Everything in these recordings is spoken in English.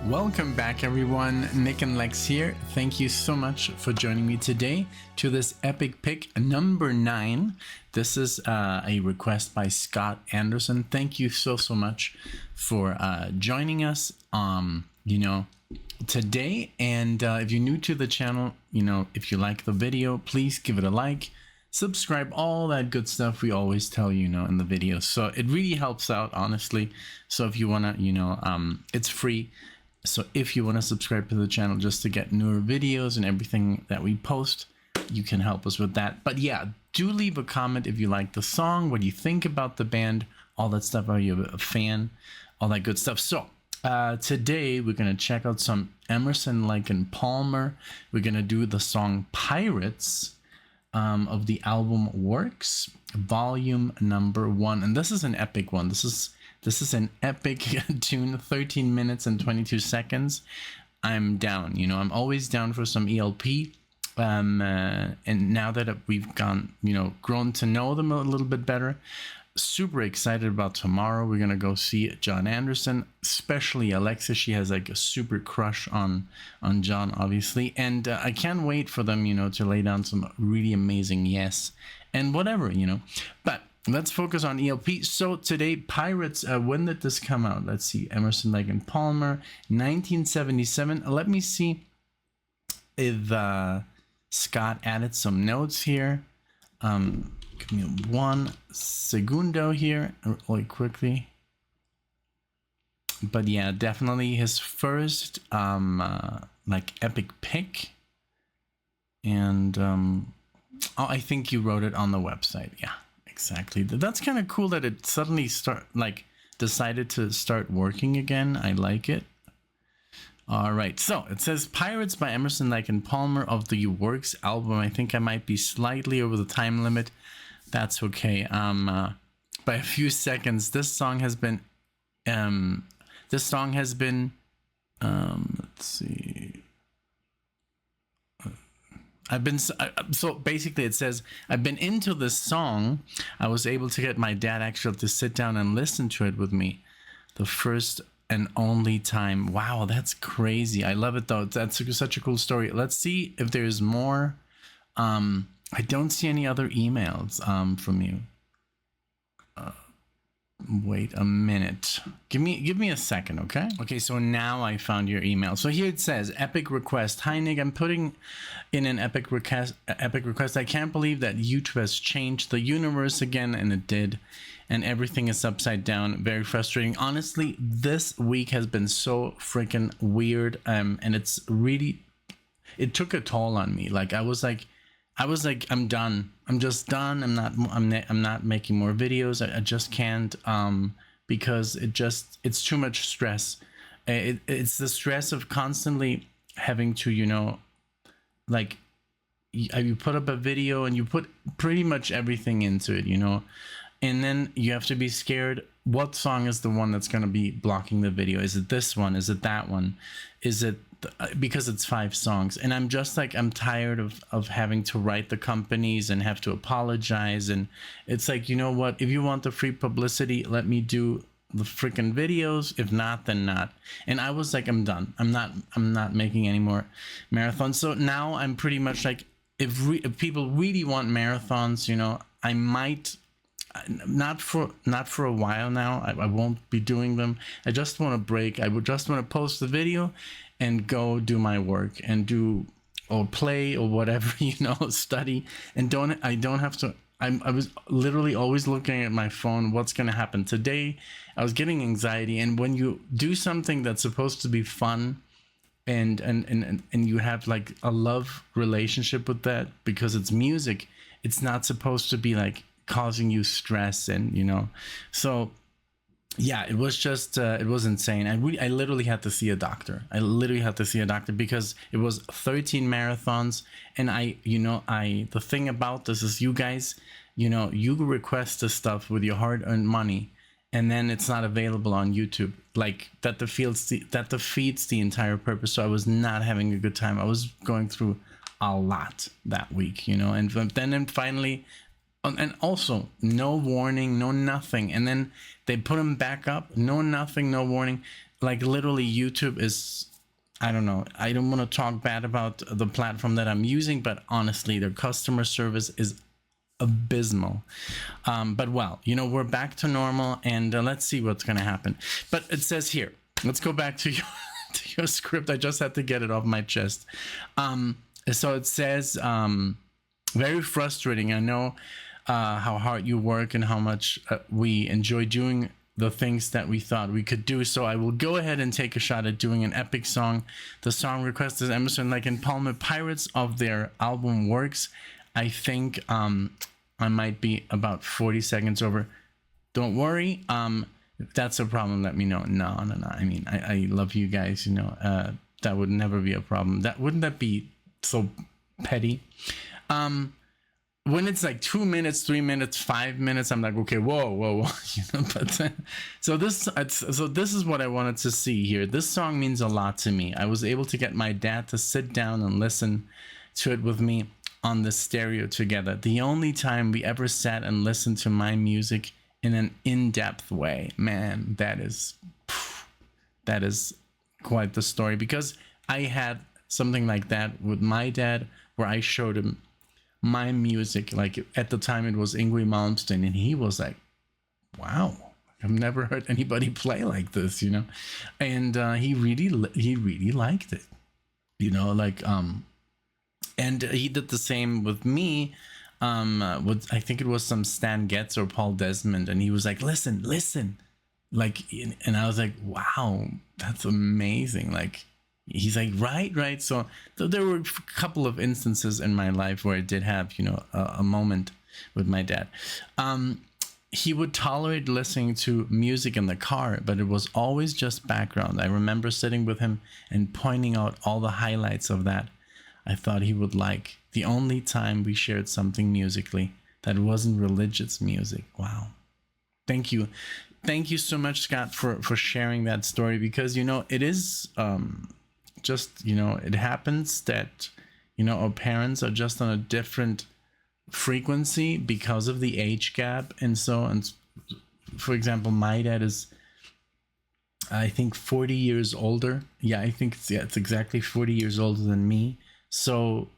Welcome back, everyone. NicknLex here. Thank you so much for joining me today to this epic pick number 9. This is a request by Scott Anderson. Thank you so much for joining us today. And if you're new to the channel, if you like the video, please give it a like, subscribe, all that good stuff we always tell you, in the videos. So it really helps out, honestly. So if you want to, it's free. So if you want to subscribe to the channel just to get newer videos and everything that we post, you can help us with that. But yeah, do leave a comment if you like the song, what you think about the band, all that stuff. Are you a fan? All that good stuff. So today we're going to check out some EMERSON, PALMER. We're going to do the song Pirates of the album Works, volume number 1. And this is an epic one. This is an epic tune, 13 minutes and 22 seconds. I'm down, I'm always down for some ELP. And now that we've grown to know them a little bit better, super excited about tomorrow. We're going to go see John Anderson, especially Alexa. She has like a super crush on John, obviously. And I can't wait for them, to lay down some really amazing yes and whatever, But let's focus on ELP. So today, Pirates, when did this come out? Let's see, EMERSON, PALMER, 1977. Let me see if Scott added some notes here. Give me 1 segundo here, really quickly. But yeah, definitely his first epic pick. And I think you wrote it on the website. Yeah. Exactly. That's kind of cool that it suddenly decided to start working again. I like it. All right. So it says Pirates by EMERSON, PALMER of the Works album. I think I might be slightly over the time limit. That's okay. By a few seconds. This song has been let's see. So basically it says I've been into this song. I was able to get my dad actually to sit down and listen to it with me the first and only time. Wow, that's crazy. I love it though. That's such a cool story. Let's see if there's more. I don't see any other emails from you. Wait a minute. Give me a second, okay? Okay, so now I found your email. So here it says epic request. Hi Nick, I'm putting in an epic request. I can't believe that YouTube has changed the universe again, and it did. And everything is upside down. Very frustrating. Honestly, this week has been so freaking weird. And it took a toll on me. I was like, I'm done. I'm just done. I'm not making more videos. I just can't, because it's too much stress. It's the stress of constantly having to, you put up a video and you put pretty much everything into it, and then you have to be scared. What song is the one that's going to be blocking the video? Is it this one? Is it that one? Is it because it's 5 songs? And I'm just I'm tired of having to write the companies and have to apologize. And it's you know what, if you want the free publicity, let me do the freaking videos. If not, then not. And I was I'm done. I'm not making any more marathons. So now I'm pretty much if people really want marathons, I might, not for a while now. I won't be doing them. I just want to break. I would just want to post the video and go do my work and do or play or whatever, study, and I don't have to. I was literally always looking at my phone. What's going to happen today? I was getting anxiety. And when you do something that's supposed to be fun and you have a love relationship with that, because it's music, it's not supposed to be causing you stress. And so yeah, it was just it was insane. I literally had to see a doctor. Because it was 13 marathons. And the thing about this is, you guys, you request this stuff with your hard-earned money, and then it's not available on YouTube. That defeats the entire purpose. So I was not having a good time. I was going through a lot that week, and then finally, and also no warning, no nothing. And then they put them back up, no nothing, no warning. like literally YouTube is, I don't know, I don't want to talk bad about the platform that I'm using, but honestly their customer service is abysmal. But well, you know, we're back to normal, and let's see what's gonna happen. But it says here, let's go back to your to your script. I just had to get it off my chest. So it says, very frustrating. I know how hard you work and how much we enjoy doing the things that we thought we could do. So I will go ahead and take a shot at doing an epic song. The song request is Emerson, Lake and Palmer, Pirates of their album Works. I think I might be about 40 seconds over. Don't worry. If that's a problem, let me know. No. I mean, I love you guys, you know. That would never be a problem. Wouldn't that be so petty? When it's like 2 minutes, 3 minutes, 5 minutes, I'm like, okay, whoa, you know. But so this is what I wanted to see here. This song means a lot to me. I was able to get my dad to sit down and listen to it with me on the stereo together. The only time we ever sat and listened to my music in an in-depth way. Man, that is quite the story, because I had something like that with my dad where I showed him my music. Like at the time it was Yngwie Malmsteen, and he was like, wow, I've never heard anybody play like this, you know. And he really liked it, you know, like and he did the same with me. With, I think it was some Stan Getz or Paul Desmond, and he was like, listen, like, and I was like, wow, that's amazing. Like, he's like, right. So there were a couple of instances in my life where I did have, you know, a moment with my dad. He would tolerate listening to music in the car, but it was always just background. I remember sitting with him and pointing out all the highlights of that I thought he would like. The only time we shared something musically that wasn't religious music. Wow. Thank you so much, Scott, for sharing that story, because, you know, it is just, you know, it happens that, you know, our parents are just on a different frequency because of the age gap. And so, and for example, my dad is, I think, 40 years older. Yeah, I think it's exactly 40 years older than me. So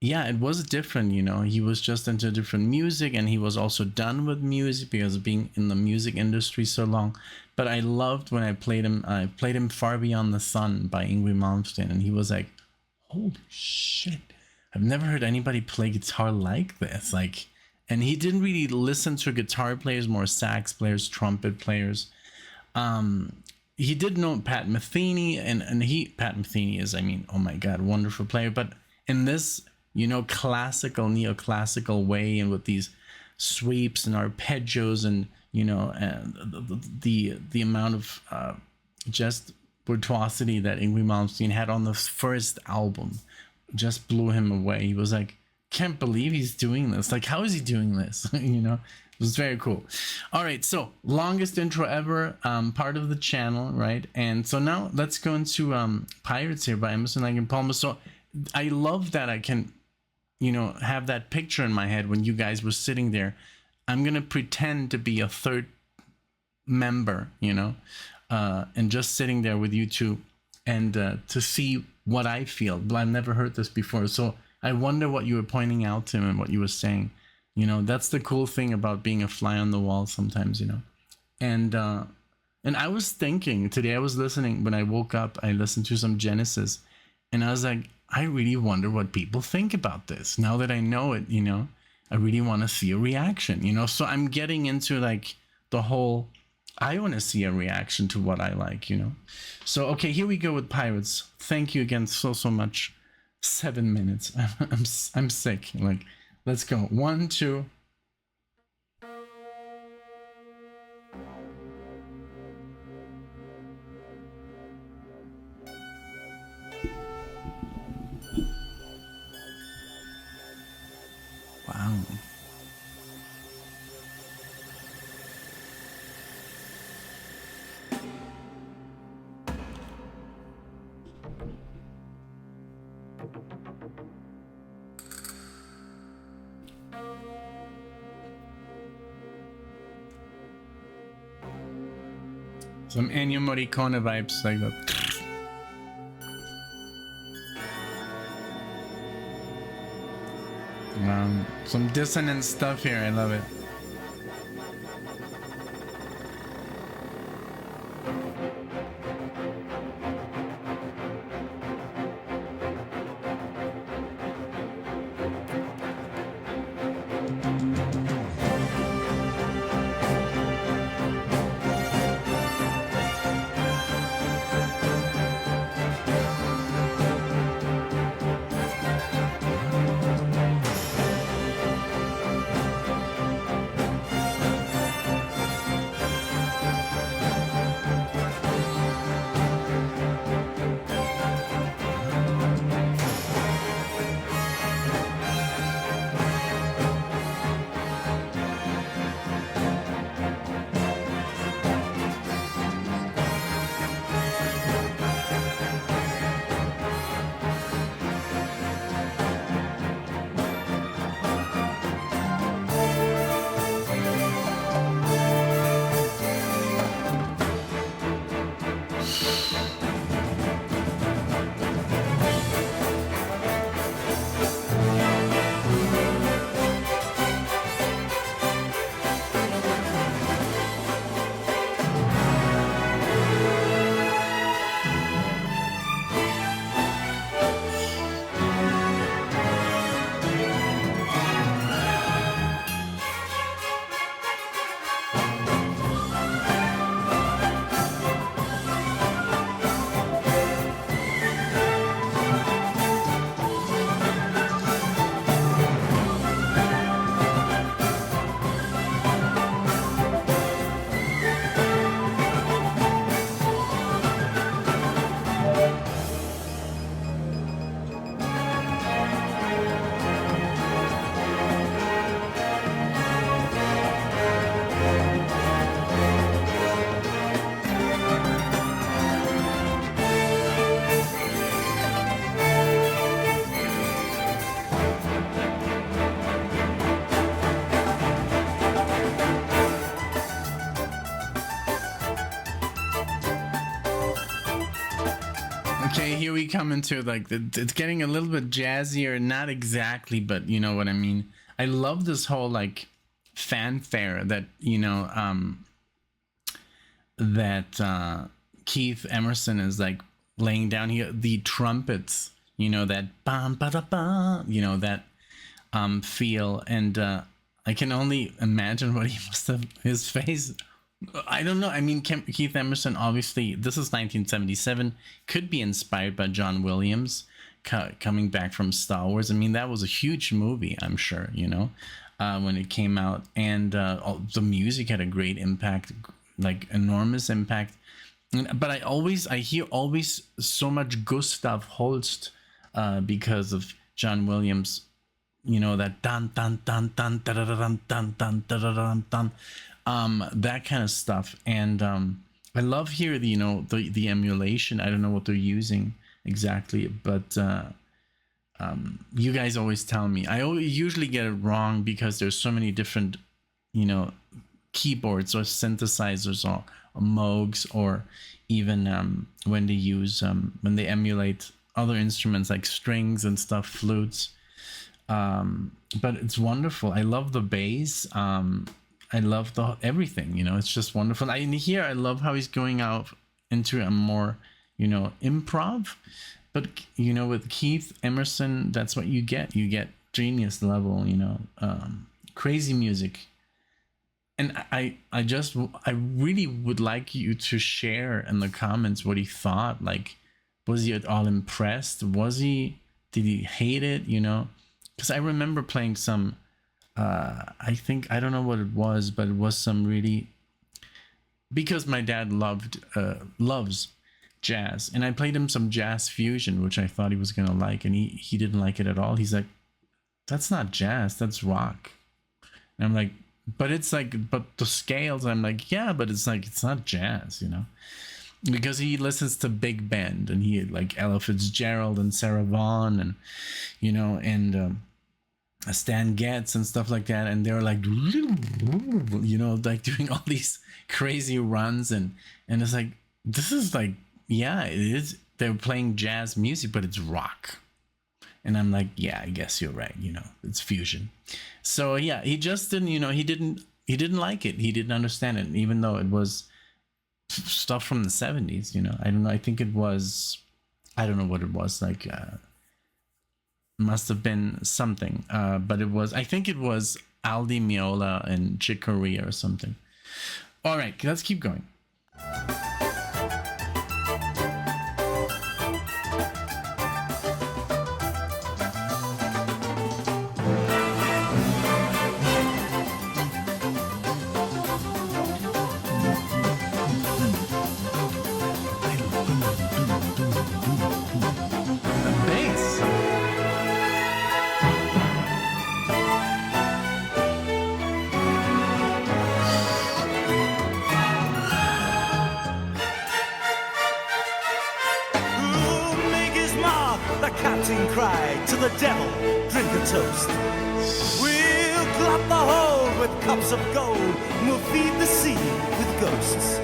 yeah, it was different, you know. He was just into different music, and he was also done with music because of being in the music industry so long. But I loved when I played him Far Beyond the Sun by Yngwie Malmsteen, and he was like, holy shit, I've never heard anybody play guitar like this. Like, and he didn't really listen to guitar players, more sax players, trumpet players. He did know Pat Metheny, and Pat Metheny is, I mean, oh my god, wonderful player. But in this, you know, classical, neoclassical way, and with these sweeps and arpeggios, and, you know, the amount of just virtuosity that Yngwie Malmsteen had on the first album just blew him away. He was like, can't believe he's doing this. Like, how is he doing this? You know, it was very cool. All right, so longest intro ever, part of the channel, right? And so now let's go into Pirates here by Emerson, Lake and Palmer. So I love that I can, you know, have that picture in my head when you guys were sitting there. I'm gonna pretend to be a third member, you know, and just sitting there with you two, and to see what I feel. But I've never heard this before, so I wonder what you were pointing out to him and what you were saying. You know, that's the cool thing about being a fly on the wall sometimes, you know. And I was thinking today, I was listening when I woke up, I listened to some Genesis, and I was like, I really wonder what people think about this. Now that I know it, you know, I really want to see a reaction, you know. So I'm getting into like the whole, I want to see a reaction to what I like, you know. So, okay, here we go with Pirates. Thank you again so much. 7 minutes. I'm sick. Like, let's go. 1, 2. Wow. Some Ennio Morricone vibes like that. Some dissonant stuff here. I love it. Okay, here we come into like it's getting a little bit jazzier, not exactly, but you know what I mean. I love this whole like fanfare that that Keith Emerson is like laying down here. The trumpets, that bam ba da ba, that feel, and I can only imagine what he must have his face. I don't know. I mean, Keith Emerson, obviously, this is 1977, could be inspired by John Williams coming back from Star Wars. I mean, that was a huge movie, I'm sure, when it came out. And the music had a great impact, like enormous impact. But I hear always so much Gustav Holst because of John Williams, that dun dun dun dun dun dun dun dun dun dun dun. That kind of stuff. And I love here the emulation. I don't know what they're using exactly, but you guys always tell me. I usually get it wrong because there's so many different keyboards or synthesizers or Moogs, or even when they use when they emulate other instruments like strings and stuff, flutes. But it's wonderful. I love the bass. I love everything, it's just wonderful. And here I love how he's going out into a more, improv. But, with Keith Emerson, that's what you get. You get genius level, crazy music. And I really would like you to share in the comments what he thought. Like, was he at all impressed? Did he hate it, Because I remember playing some... I don't know what it was, but it was some really, because my dad loves jazz, and I played him some jazz fusion, which I thought he was gonna like, and he didn't like it at all. He's like, that's not jazz, that's rock. And I'm like, but the scales, I'm like, yeah, but it's not jazz, because he listens to big band, and he like Ella Fitzgerald and Sarah Vaughan, and Stan Getz and stuff like that, and they were like, you know, like doing all these crazy runs, and it's like, this is like, yeah, it is. They're playing jazz music, but it's rock. And I'm like, yeah, I guess you're right. You know, it's fusion. So yeah, he just didn't, you know, he didn't like it. He didn't understand it, even though it was stuff from the 70s. You know, I don't know. I think it was, I don't know what it was like. Must have been something, but it was, I think it was Aldi Meola and Chick Corea or something. All right, let's keep going. Cried to the devil, drink a toast. We'll glut the hold with cups of gold, and we'll feed the sea with ghosts.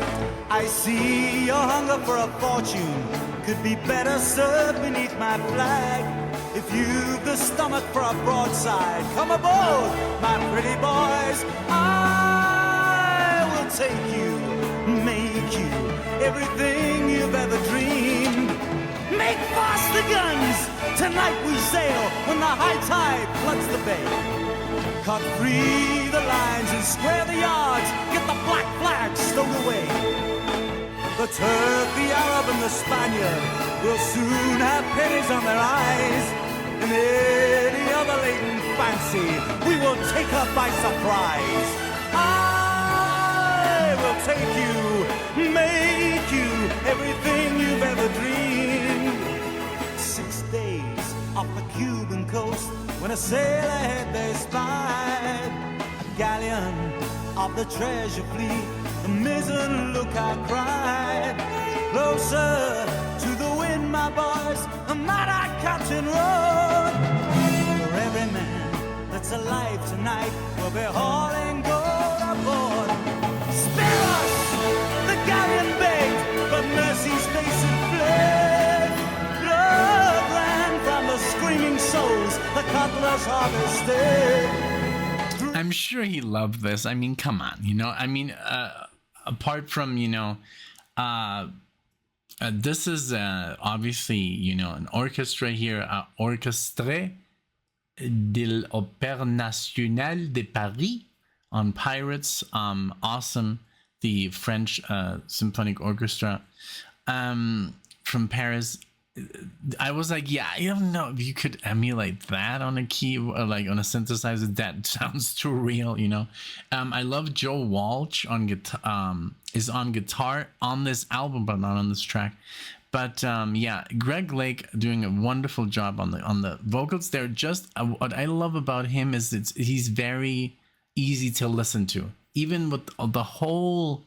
I see your hunger for a fortune could be better served beneath my flag. If you've the stomach for a broadside, come aboard, my pretty boys. I will take you, make you everything you've ever dreamed. Make fast the guns! Tonight we sail when the high tide floods the bay. Cut free the lines and square the yards. Get the black flag stowed away. The Turk, the Arab, and the Spaniard will soon have pennies on their eyes. And any other latent fancy, we will take her by surprise. I will take you, make you everything you've ever dreamed. 6 days off the Cuban coast, when a sailor had they spied a galleon of the treasure fleet, the mizzen lookout cried. Closer to the wind, my boys, the mad-eyed captain rode. For every man that's alive tonight will be hauling gold aboard. Spare us, the galleon begged, but mercy's face it fled. Blood ran from the screaming souls the cutlass harvested. I'm sure he loved this. I mean, come on, you know. I mean, apart from, you know, this is obviously, you know, an orchestra here, Orchestre de l'Opéra National de Paris on Pirates. Awesome. The French symphonic orchestra from Paris. I was like, yeah, I don't know if you could emulate that on a key, or like on a synthesizer. That sounds too real, you know. I love Joe Walsh on guitar. Is on guitar on this album, but not on this track. But yeah, Greg Lake doing a wonderful job on the vocals. They're just what I love about him is he's very easy to listen to, even with the whole.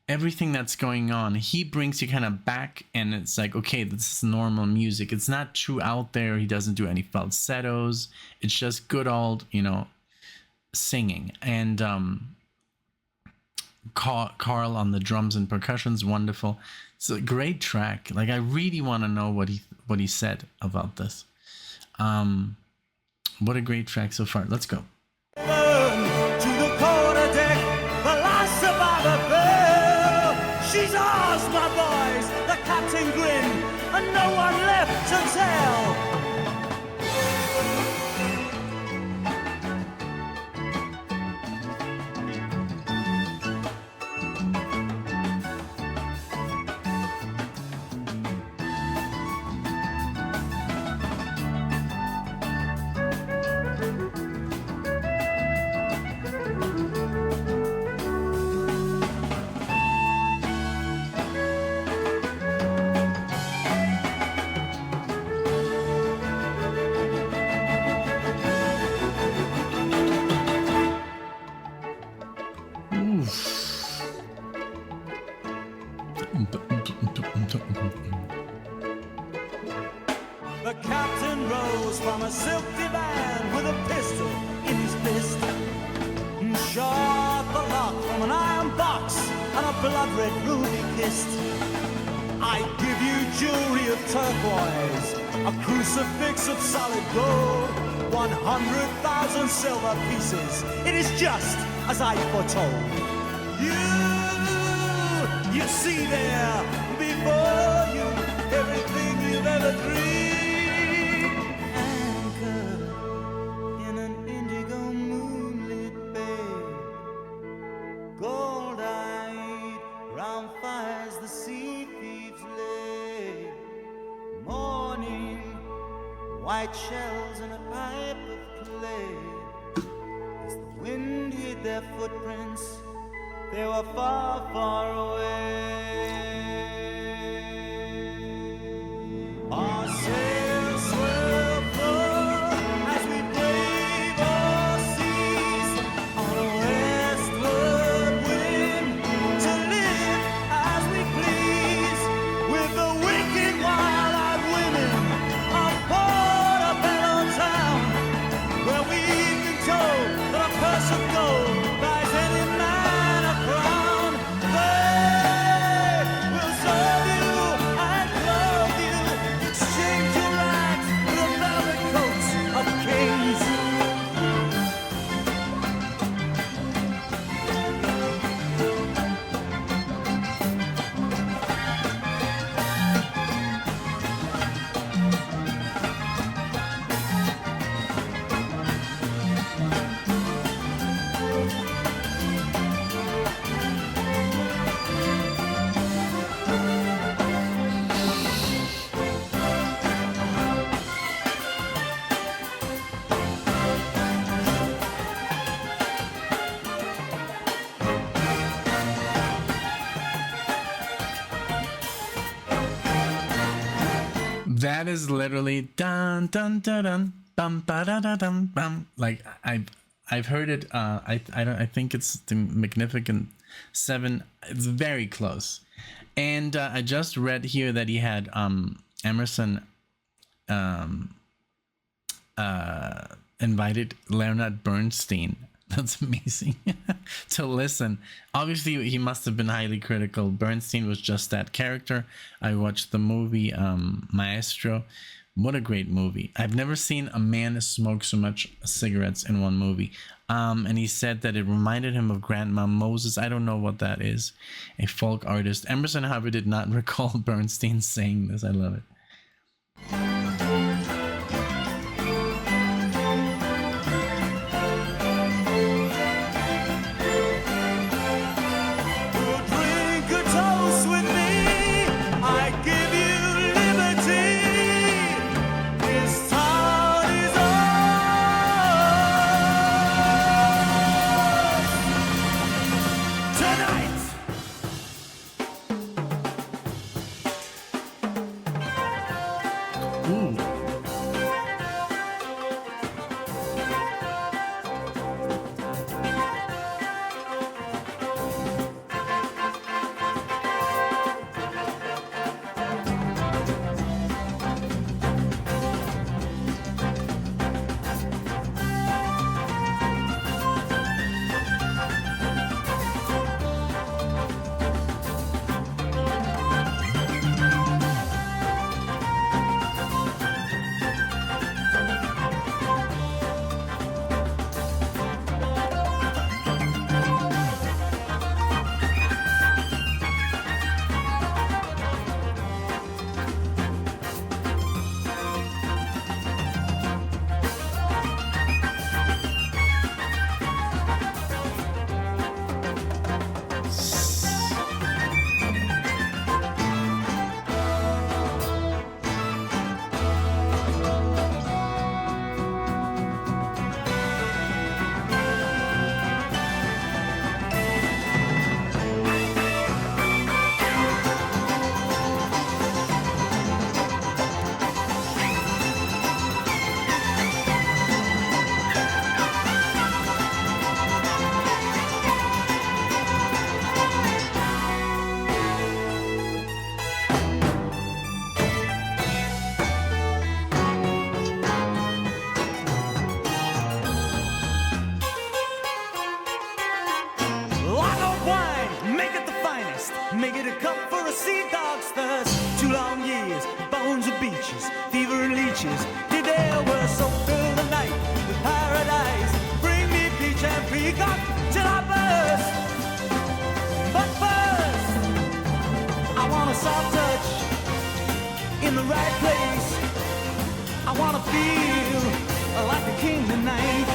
Everything that's going on, he brings you kind of back, and it's like, okay, this is normal music. It's not too out there. He doesn't do any falsettos. It's just good old, you know, singing. And Carl on the drums and percussion's wonderful. It's a great track. Like, I really want to know what he said about this. What a great track so far. Let's go. She's ours, my boys, the captain grinned, and no one left to tell. The captain rose from a silk divan with a pistol in his fist, and shot the lock from an iron box and a blood-red ruby kissed. I give you jewelry of turquoise, a crucifix of solid gold, 100,000 silver pieces. It is just as I foretold. You see there before you everything you've ever dreamed. Anchored in an indigo moonlit bay, gold-eyed round fires the sea thieves lay. Morning, white shells in a pipe of clay. As the wind hid their footprints, they were far, far away. Our sails swell full as we brave our seas on a westward wind to live as we please with the wicked wild-eyed women of Portobello town, where we've been told that a purse of gold buys any man a crown. They will serve you and clothe you, exchange your rags for the velvet coats of kings. That is literally dun dun dun dun bum ba da da dum bum. Like I've heard it. I think it's the Magnificent Seven. It's very close. And I just read here that he had Emerson invited Leonard Bernstein. That's amazing. To listen. Obviously he must have been highly critical. Bernstein was just that character. I watched the movie Maestro. What a great movie. I've never seen a man smoke so much cigarettes in one movie. And he said that it reminded him of Grandma Moses. I don't know what that is. A folk artist. Emerson, however, did not recall Bernstein saying this. I love it. Make it a cup for a sea dog's thirst. 2 long years, bones of beaches, fever and leeches. Today we're so filled the night with paradise. Bring me peach and peacock till I burst. But first, I want a soft touch in the right place. I wanna feel like a king tonight.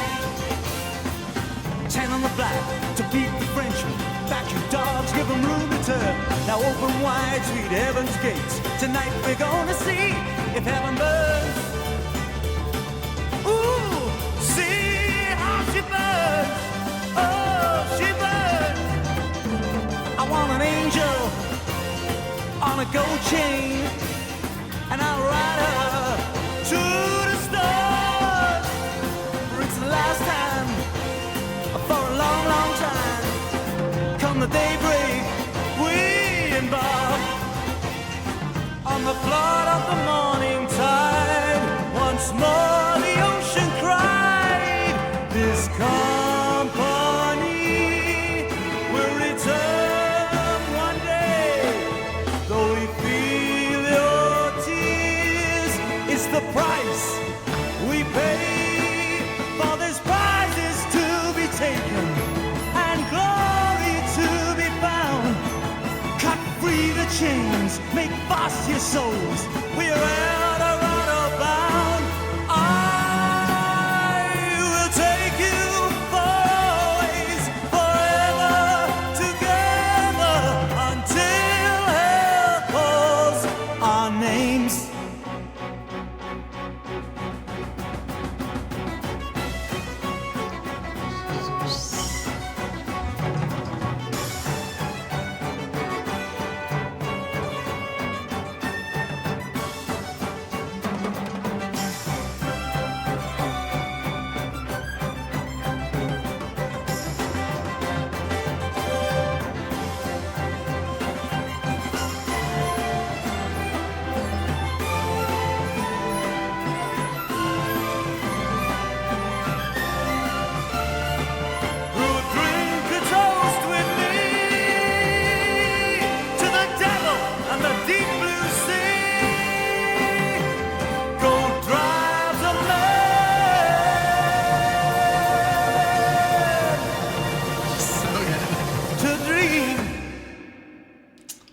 10 on the black to beat the Frenchman. Back your dogs, give them room to turn. Now open wide, sweet heaven's gates. Tonight we're gonna see if heaven burns. Ooh, see how she burns. Oh, she burns. I want an angel on a gold chain, and I'll ride her to the stars. For it's the last time for a long, long time. Come the daybreak, we embark on the flood of the morning tide. Once more the ocean cried, this company will return one day. Though we feel your tears, it's the price we pay. For this prize is to be taken and glory to be found. Cut free the chains, make fast your souls. We're out of bound. I will take you for always, forever together until hell calls our names.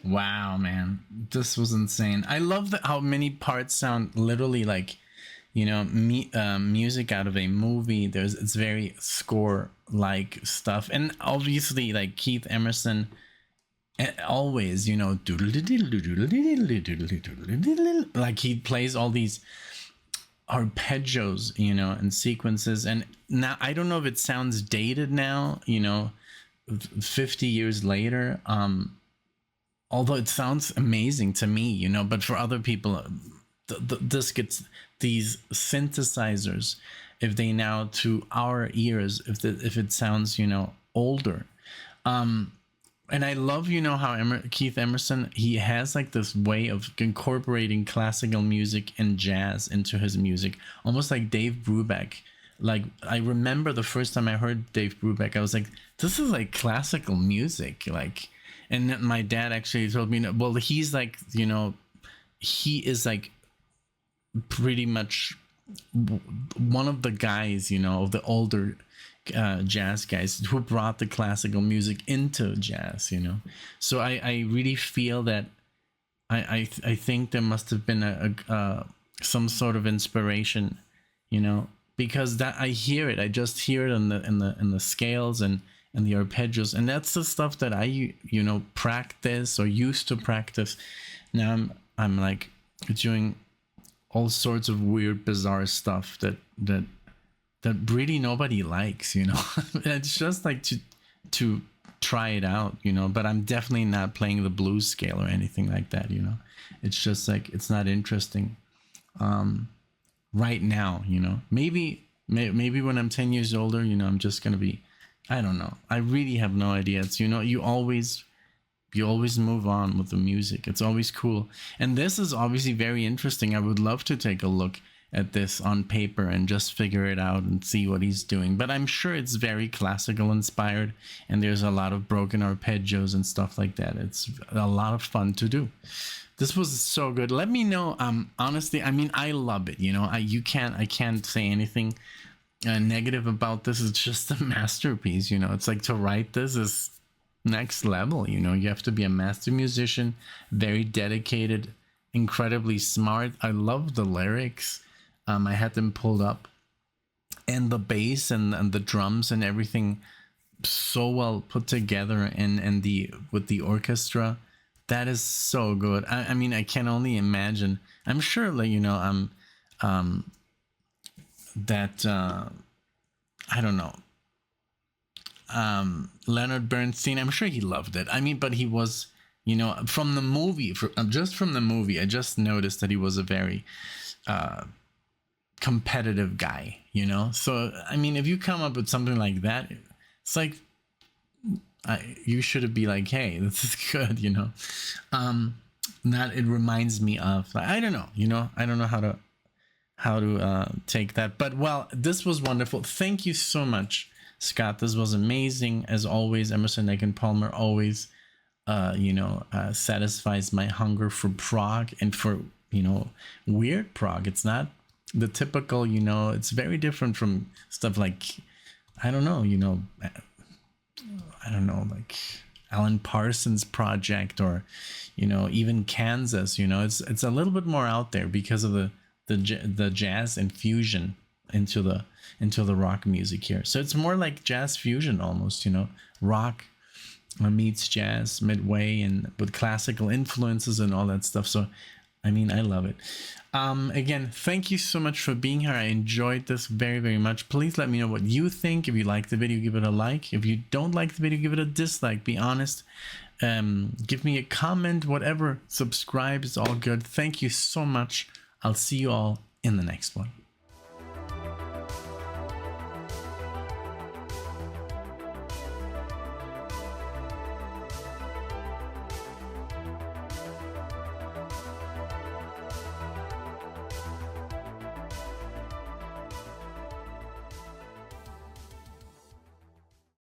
Wow, man, this was insane. I love how many parts sound literally like, you know, music out of a movie. It's very score like stuff, and obviously like Keith Emerson always, you know, like he plays all these arpeggios, you know, and sequences. And now I don't know if it sounds dated now, you know, 50 years later, although it sounds amazing to me, you know, but for other people, this gets these synthesizers, if they now to our ears, if it sounds, you know, older. And I love, you know, how Keith Emerson, he has like this way of incorporating classical music and jazz into his music, almost like Dave Brubeck. Like, I remember the first time I heard Dave Brubeck, I was like, this is like classical music, like. And then my dad actually told me, well, he's like, you know, he is like pretty much one of the guys, you know, the older jazz guys who brought the classical music into jazz, you know. So I really feel that I think there must have been a some sort of inspiration, you know, because that I hear it. I just hear it in the scales and the arpeggios, and that's the stuff that I, you know, practice or used to practice. Now I'm like doing all sorts of weird, bizarre stuff that really nobody likes, you know. It's just like to try it out, you know. But I'm definitely not playing the blues scale or anything like that, you know. It's just like it's not interesting right now, you know. Maybe when I'm 10 years older, you know, I'm just gonna be, I don't know. I really have no idea. It's, you know, you always move on with the music. It's always cool. And this is obviously very interesting. I would love to take a look at this on paper and just figure it out and see what he's doing. But I'm sure it's very classical inspired, and there's a lot of broken arpeggios and stuff like that. It's a lot of fun to do. This was so good. Let me know. Honestly, I mean, I love it. You know, I can't say anything negative about this. It's just a masterpiece. You know, it's like to write this is next level. You know, you have to be a master musician, very dedicated, incredibly smart. I love the lyrics. I had them pulled up, and the bass and the drums and everything so well put together, and the with the orchestra. That is so good. I mean, I can only imagine. I'm sure, like, you know, that I don't know. Leonard Bernstein, I'm sure he loved it. I mean, but he was, you know, from the movie, just from the movie, I just noticed that he was a very competitive guy, you know. So I mean, if you come up with something like that, it's like, you should be like, hey, this is good, you know. That it reminds me of, I don't know, you know, I don't know how to take that, but well, this was wonderful. Thank you so much, Scott. This was amazing as always. Emerson, Lake and Palmer always you know, satisfies my hunger for prog, and for, you know, weird prog. It's not the typical, you know, it's very different from stuff like, I don't know, you know, like Alan Parsons Project, or, you know, even Kansas. You know, it's a little bit more out there because of the jazz infusion into the rock music here. So it's more like jazz fusion almost, you know, rock meets jazz midway, and with classical influences and all that stuff. So I mean, I love it. Again, thank you so much for being here. I enjoyed this very, very much. Please let me know what you think. If you like the video, give it a like. If you don't like the video, give it a dislike. Be honest. Give me a comment, whatever. Subscribe is all good. Thank you so much. I'll see you all in the next one.